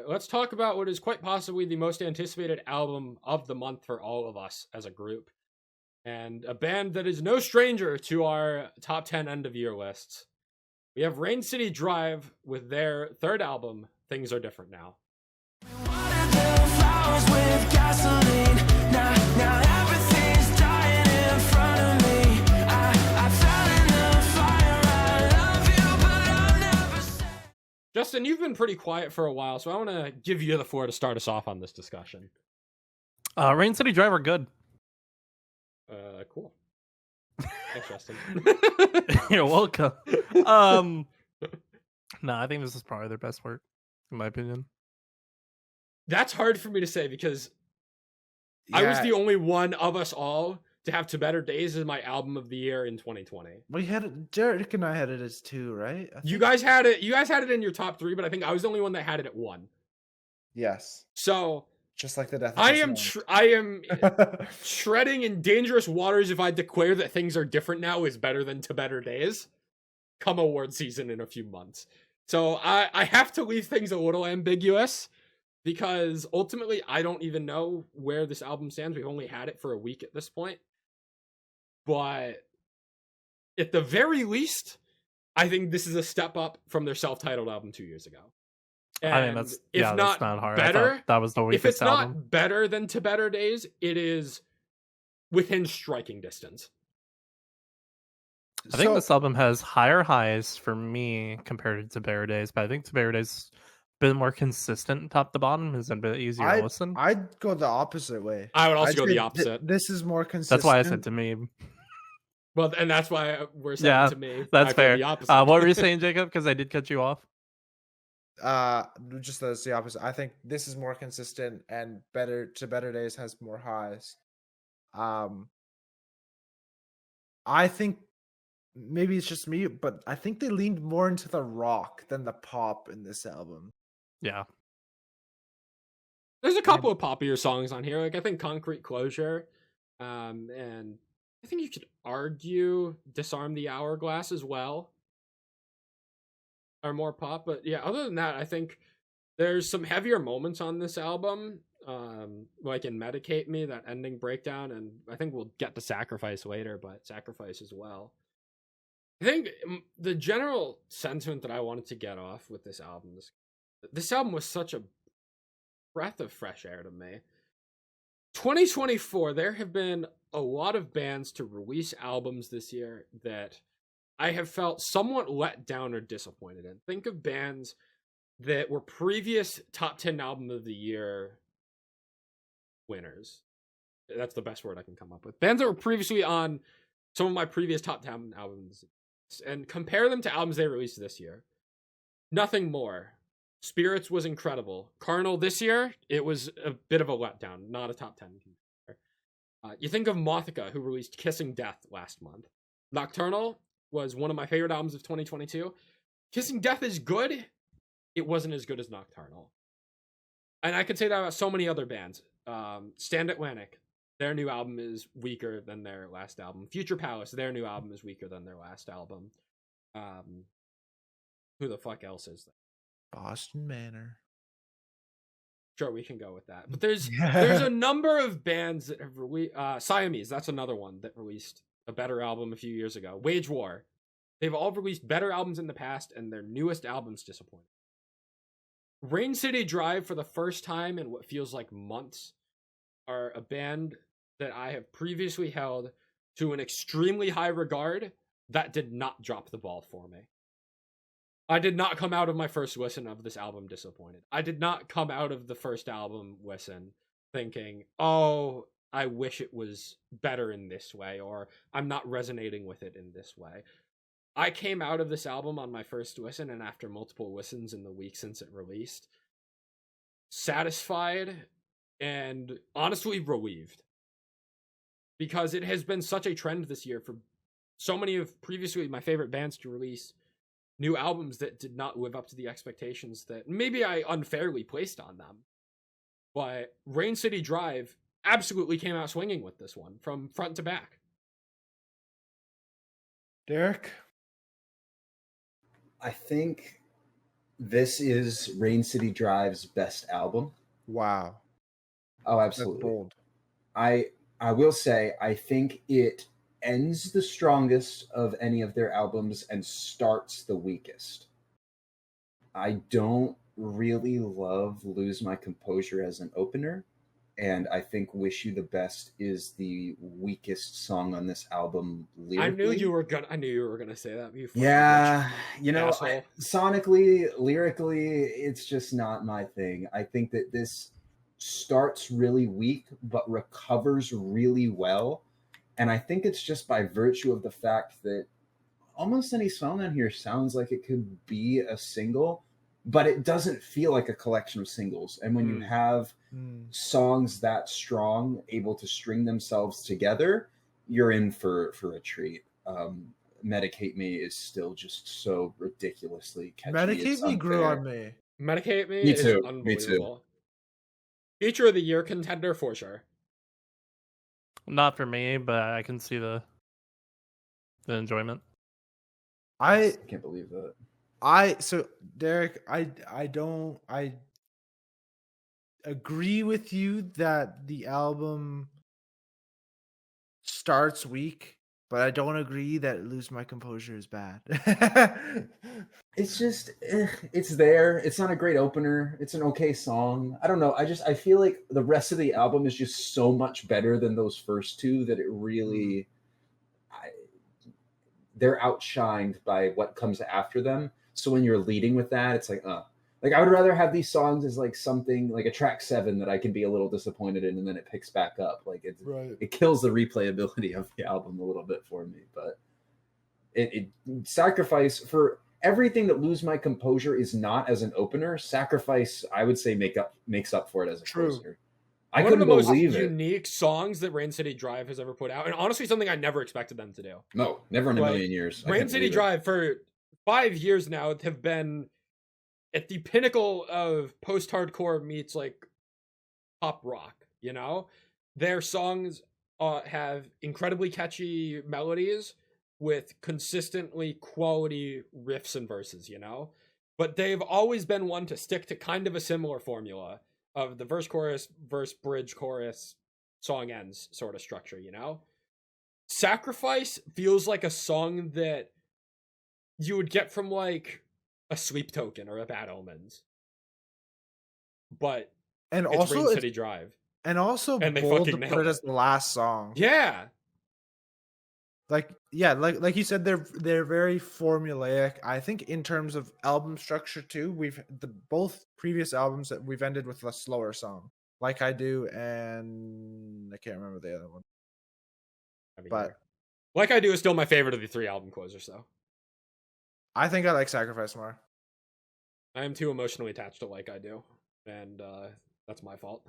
let's talk about what is quite possibly the most anticipated album of the month for all of us as a group. And a band that is no stranger to our top 10 end of year lists. We have Rain City Drive with their third album, Things Are Different Now. Justin, you've been pretty quiet for a while, so I want to give you the floor to start us off on this discussion. Rain City Drive are good. Cool. Thanks, Justin. You're welcome. No, I think this is probably their best work, in my opinion. That's hard for me to say because I was the only one of us all to have To Better Days as my album of the year in 2020. We had it, Derek and I had it as 2, right? You guys had it. You guys had it in your top 3, but I think I was the only one that had it at 1. Yes. So just like the death. I am treading in dangerous waters if I declare that Things Are Different Now is better than To Better Days come award season in a few months. So I have to leave things a little ambiguous because ultimately I don't even know where this album stands. We've only had it for a week at this point. But at the very least, I think this is a step up from their self-titled album 2 years ago. And I mean, that's not hard. Better, that was the weakest if it's album. not better than To Better Days, it is within striking distance. I think this album has higher highs for me compared to Better Days, but I think To Better Days been more consistent top to bottom, has been a bit easier to listen. I'd go the opposite way. I would also go the opposite. This is more consistent. That's why I said to me. Well, and that's why we're saying to me. That's fair. The opposite. What were you saying, Jacob? Because I did cut you off. Just that's the opposite. I think this is more consistent and better. To Better Days has more highs. I think maybe it's just me, but I think they leaned more into the rock than the pop in this album. Yeah. There's a couple of poppier songs on here. Like I think Concrete Closure, and I think you could argue Disarm the Hourglass as well are more pop. But yeah, other than that, I think there's some heavier moments on this album, like in Medicate Me, that ending breakdown, and I think we'll get to Sacrifice later, but Sacrifice as well. I think the general sentiment that I wanted to get off with this album was such a breath of fresh air to me. 2024, there have been a lot of bands to release albums this year that I have felt somewhat let down or disappointed in. Think of bands that were previous top 10 album of the year winners. That's the best word I can come up with. Bands that were previously on some of my previous top 10 albums and compare them to albums they released this year. Nothing more. Spirits was incredible. Carnal this year, it was a bit of a letdown, not a top 10. You think of Mothica, who released Kissing Death last month. Nocturnal was one of my favorite albums of 2022. Kissing Death is good. It wasn't as good as Nocturnal. And I could say that about so many other bands. Stand Atlantic, their new album is weaker than their last album. Future Palace, their new album is weaker than their last album. Who the fuck else is that? Boston Manor. Sure, we can go with that. But there's a number of bands that have released... Siamese, that's another one that released a better album a few years ago. Wage War. They've all released better albums in the past, and their newest album's disappointing. Rain City Drive, for the first time in what feels like months, are a band that I have previously held to an extremely high regard that did not drop the ball for me. I did not come out of my first listen of this album disappointed. I did not come out of the first album listen thinking, oh, I wish it was better in this way, or I'm not resonating with it in this way. I came out of this album on my first listen, and after multiple listens in the week since it released, satisfied and honestly relieved. Because it has been such a trend this year for so many of previously my favorite bands to release new albums that did not live up to the expectations that maybe I unfairly placed on them. But Rain City Drive absolutely came out swinging with this one from front to back. Derek? I think This is Rain City Drive's best album. Wow. Oh, That's absolutely. bold. I will say I think it ends the strongest of any of their albums and starts the weakest. I don't really love Lose My Composure as an opener, and I think Wish You the Best is the weakest song on this album lyrically. I knew you were gonna say that. You Yeah, asshole. Sonically, lyrically, it's just not my thing. I think that this starts really weak but recovers really well, and I think it's just by virtue of the fact that almost any song on here sounds like it could be a single, but it doesn't feel like a collection of singles. And when you have songs that strong able to string themselves together, you're in for a treat. Medicate Me is still just so ridiculously catchy. Medicate Me grew on me. Medicate Me, Me is too. unbelievable. Feature of the year contender for sure. Not for me, but I can see the enjoyment. I can't believe that. So Derek, I agree with you that the album starts weak, but I don't agree that Lose My Composure is bad. It's just it's there. It's not a great opener. It's an okay song. I don't know. I feel like the rest of the album is just so much better than those first two that it really they're outshined by what comes after them. So when you're leading with that, it's like I would rather have these songs as like something like a track 7 that I can be a little disappointed in, and then it picks back up. Like it kills the replayability of the album a little bit for me. But it Sacrifice, for everything that Lose My Composure is not as an opener, Sacrifice, I would say, makes up for it as a closer. I One of the most believe unique songs that Rain City Drive has ever put out, and honestly something I never expected them to do. No, never in a million years. Rain City Drive for 5 years now have been at the pinnacle of post-hardcore meets like pop rock, you know? Their songs have incredibly catchy melodies with consistently quality riffs and verses, you know? But they've always been one to stick to kind of a similar formula of the verse, chorus, verse, bridge, chorus, song ends sort of structure, you know? Sacrifice feels like a song that you would get from like a Sleep Token or a Bad Omens. But and it's also Rain City Drive. And also and they bold fucking to put it nailed as the last song. Yeah. Like you said, they're very formulaic. I think in terms of album structure too, both previous albums that we've ended with a slower song, Like I Do, and I can't remember the other one. But Like I Do is still my favorite of the 3 album closers, though. I think I like Sacrifice more. I am too emotionally attached to Like I Do, and that's my fault.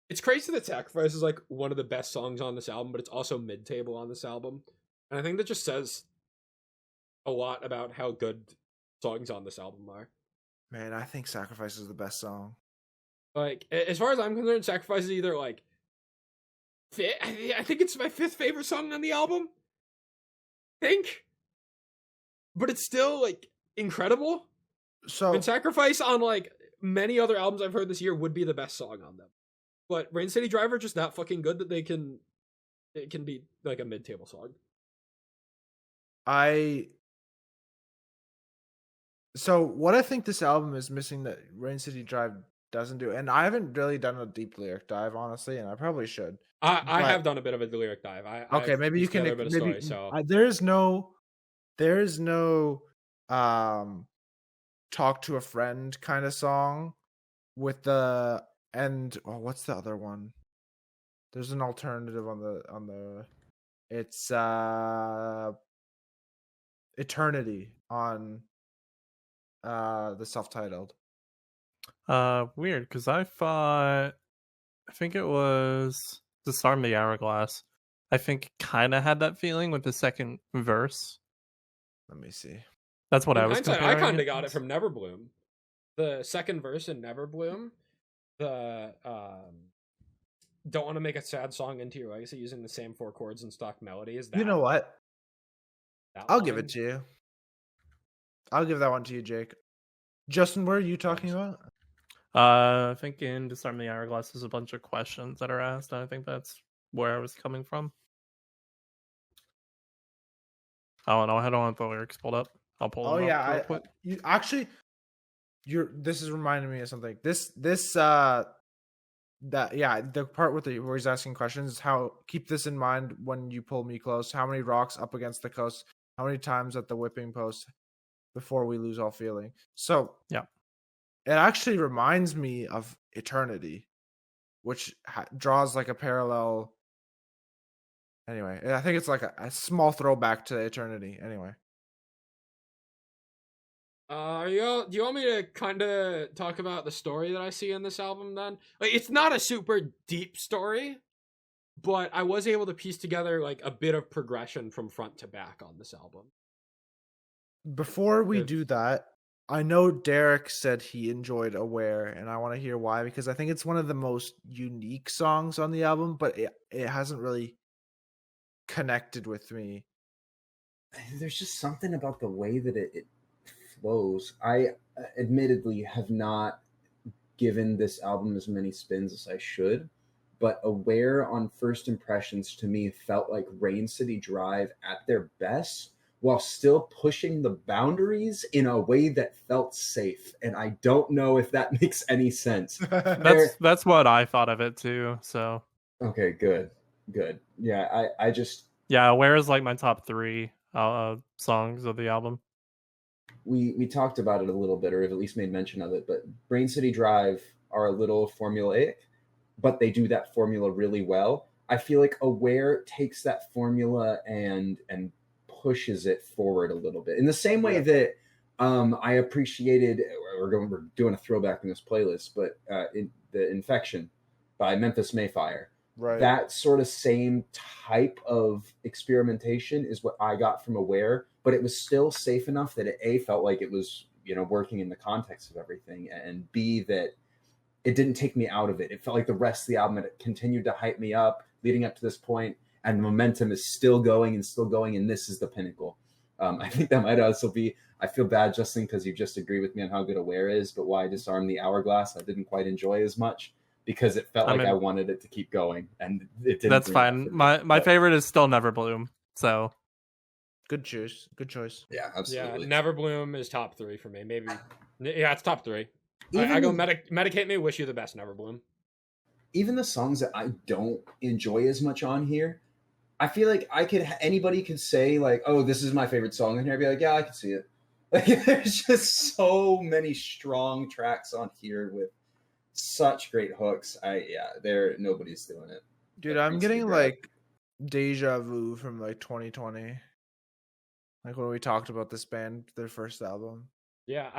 It's crazy that Sacrifice is like one of the best songs on this album, but it's also mid-table on this album. And I think that just says a lot about how good songs on this album are. Man, I think Sacrifice is the best song. Like, as far as I'm concerned, Sacrifice is either like I think it's my 5th favorite song on the album. I think. But it's still like incredible. And Sacrifice on like many other albums I've heard this year would be the best song on them. But Rain City Drive are just that fucking good that it can be like a mid-table song. So what I think this album is missing that Rain City Drive doesn't do, and I haven't really done a deep lyric dive, honestly, and I probably should. I have done a bit of a lyric dive. Maybe you can. A bit of story, so there is no talk to a friend kind of song with the what's the other one? There's an alternative on the it's Eternity on the self-titled. Weird, because I think it was The Star in the Hourglass. I think kind of had that feeling with the second verse. Let me see. That's what I was comparing. I kind of got it from Neverbloom. The second verse in Neverbloom, the don't want to make a sad song into your legacy using the same 4 chords and stock melodies. You know what? I'll give it to you. I'll give that one to you, Jake. Justin, what are you talking about? I think in Disarm the Hourglass there's a bunch of questions that are asked, and I think that's where I was coming from. Oh no, I don't have the lyrics pulled up. I'll pull them up real quick. You actually, this is reminding me of something. The part with where he's asking questions is how keep this in mind when you pull me close. How many rocks up against the coast? How many times at the whipping post before we lose all feeling? So yeah, it actually reminds me of Eternity, which draws like a parallel. Anyway, I think it's like a small throwback to Eternity. Anyway. Do you want me to kind of talk about the story that I see in this album then? Like, it's not a super deep story, but I was able to piece together like a bit of progression from front to back on this album. Before we do that, I know Derek said he enjoyed Aware, and I want to hear why, because I think it's one of the most unique songs on the album, but it hasn't really connected with me. There's just something about the way that it flows. I admittedly have not given this album as many spins as I should, but Aware on first impressions to me felt like Rain City Drive at their best, while still pushing the boundaries in a way that felt safe. And I don't know if that makes any sense. That's what I thought of it too. So okay, good. Yeah, I just Aware is like my top 3 songs of the album. We talked about it a little bit, or at least made mention of it, but Rain City Drive are a little formulaic, but they do that formula really well. I feel like Aware takes that formula and pushes it forward a little bit in the same way that I appreciated. We're doing a throwback in this playlist, but in the Infection by Memphis Mayfire. Right. That sort of same type of experimentation is what I got from Aware, but it was still safe enough that it A, felt like it was, working in the context of everything, and B, that it didn't take me out of it. It felt like the rest of the album, it continued to hype me up leading up to this point, and the momentum is still going, and this is the pinnacle. I think that might also be, I feel bad, Justin, because you just agree with me on how good Aware is, but why Disarm the Hourglass I didn't quite enjoy as much, because it felt like I wanted it to keep going, and it didn't. That's fine. My favorite is still Never Bloom. So good choice. Yeah, absolutely. Yeah, Never Bloom is top 3 for me. Maybe. Yeah, it's top 3. I go Medicate Me, Wish You the Best, Never Bloom. Even the songs that I don't enjoy as much on here, I feel like anybody could say like, "Oh, this is my favorite song," and I'd be like, "Yeah, I can see it." Like, there's just so many strong tracks on here with such great hooks. Nobody's doing it. Dude, I'm getting like deja vu from like 2020. Like when we talked about this band, their first album. Yeah,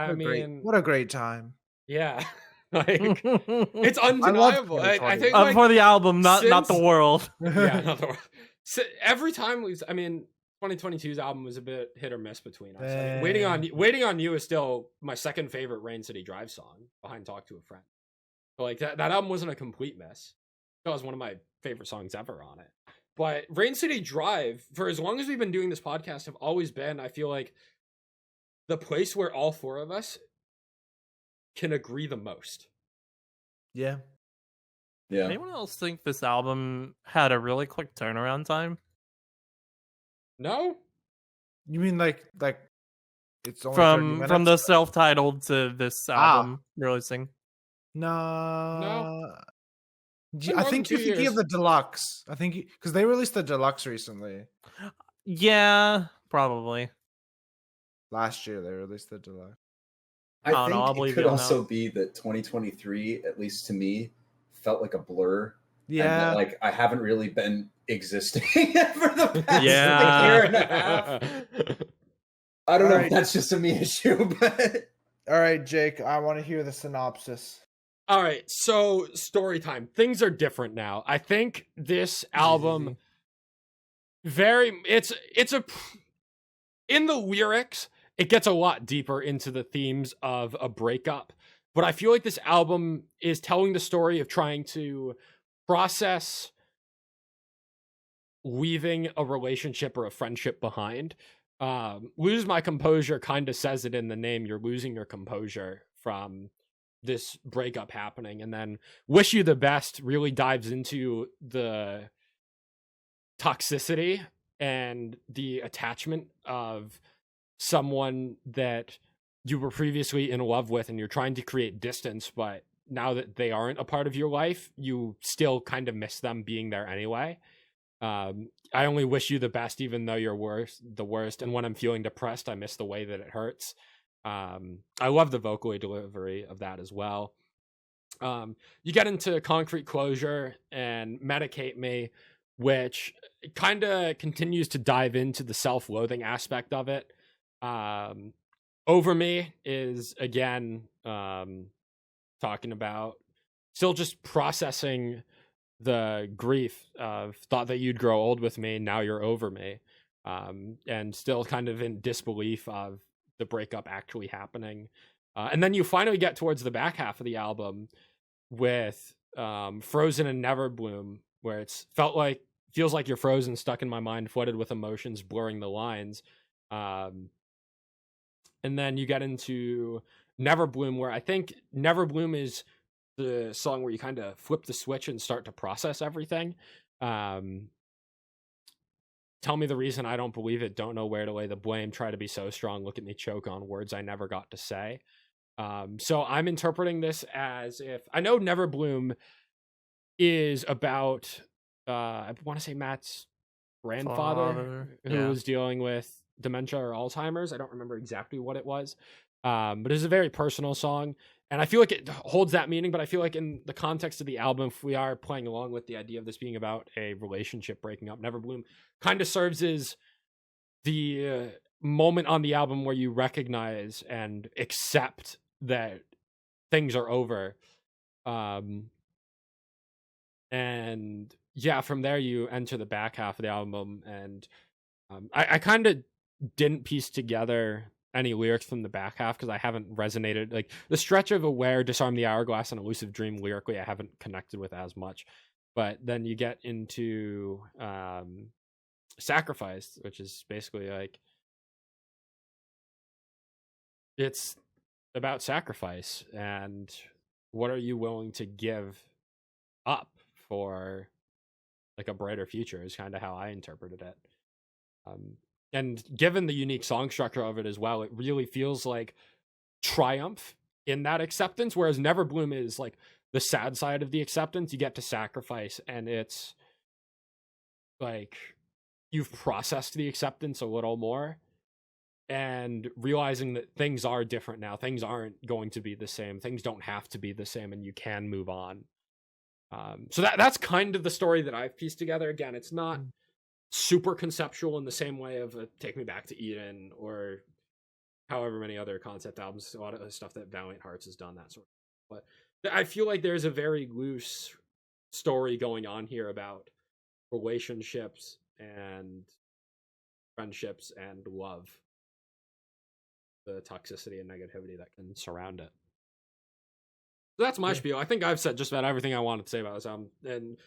what a great time. Yeah. Like, it's undeniable. I think for the album, not the world. Yeah, not the world. So every time 2022's album was a bit hit or miss between us. I mean, Waiting on You is still my second favorite Rain City Drive song behind Talk to a Friend. But like that album wasn't a complete miss. That was one of my favorite songs ever on it. But Rain City Drive, for as long as we've been doing this podcast, have always been, I feel like, the place where all 4 of us can agree the most. Yeah. Anyone else think this album had a really quick turnaround time? No. You mean like it's only from the self-titled to this album releasing? No. I think you're thinking of the deluxe. I think because they released the deluxe recently. Yeah, probably. Last year they released the deluxe. I think it could also be that 2023, at least to me, felt like a blur. Yeah. And that, I haven't really been existing for the past year and a half. I don't know if that's just a me issue, but... All right, Jake, I want to hear the synopsis. All right, so story time. Things are different now. I think this album in the lyrics, it gets a lot deeper into the themes of a breakup, but I feel like this album is telling the story of trying to process leaving a relationship or a friendship behind, Lose My Composure kind of says it in the name. You're losing your composure from this breakup happening. And then Wish You the Best really dives into the toxicity and the attachment of someone that you were previously in love with, and you're trying to create distance, but now that they aren't a part of your life, you still kind of miss them being there anyway. I only wish you the best, even though you're the worst. And when I'm feeling depressed, I miss the way that it hurts. I love the vocal delivery of that as well. You get into Concrete Closure and Medicate Me, which kind of continues to dive into the self-loathing aspect of it. Over Me is, again, talking about still just processing the grief of thought that you'd grow old with me, now you're over me, and still kind of in disbelief of the breakup actually happening. And then you finally get towards the back half of the album with Frozen and Never Bloom, where feels like you're frozen, stuck in my mind, flooded with emotions, blurring the lines. And then you get into Never Bloom, where I think Never Bloom is the song where you kind of flip the switch and start to process everything. Tell me the reason I don't believe it, don't know where to lay the blame, try to be so strong, look at me choke on words I never got to say. So I'm interpreting this as if, I know Never Bloom is about, I want to say Matt's grandfather who was dealing with dementia or Alzheimer's. I don't remember exactly what it was. But it's a very personal song, and I feel like it holds that meaning, but I feel like in the context of the album, if we are playing along with the idea of this being about a relationship breaking up, Never Bloom kind of serves as the moment on the album where you recognize and accept that things are over. And yeah, from there you enter the back half of the album, and I kind of didn't piece together any lyrics from the back half because I haven't resonated. Like the stretch of Aware, Disarm the Hourglass, and Elusive Dream lyrically I haven't connected with as much. But then you get into Sacrifice, which is basically like, it's about sacrifice and what are you willing to give up for like a brighter future is kind of how I interpreted it. And given the unique song structure of it as well, it really feels like triumph in that acceptance, whereas Never Bloom is like the sad side of the acceptance. You get to Sacrifice, and it's like you've processed the acceptance a little more and realizing that things are different now. Things aren't going to be the same. Things don't have to be the same, and you can move on. So that's kind of the story that I've pieced together. Again, it's not super conceptual in the same way of Take Me Back to Eden or however many other concept albums, a lot of the stuff that Valiant Hearts has done, that sort of. But I feel like there's a very loose story going on here about relationships and friendships and love, the toxicity and negativity that can surround it. So that's my spiel. I think I've said just about everything I wanted to say about this album. And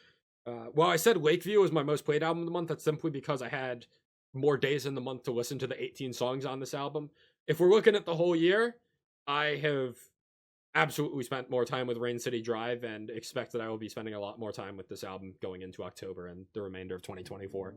while I said Lakeview was my most played album of the month, that's simply because I had more days in the month to listen to the 18 songs on this album. If we're looking at the whole year, I have absolutely spent more time with Rain City Drive and expect that I will be spending a lot more time with this album going into October and the remainder of 2024.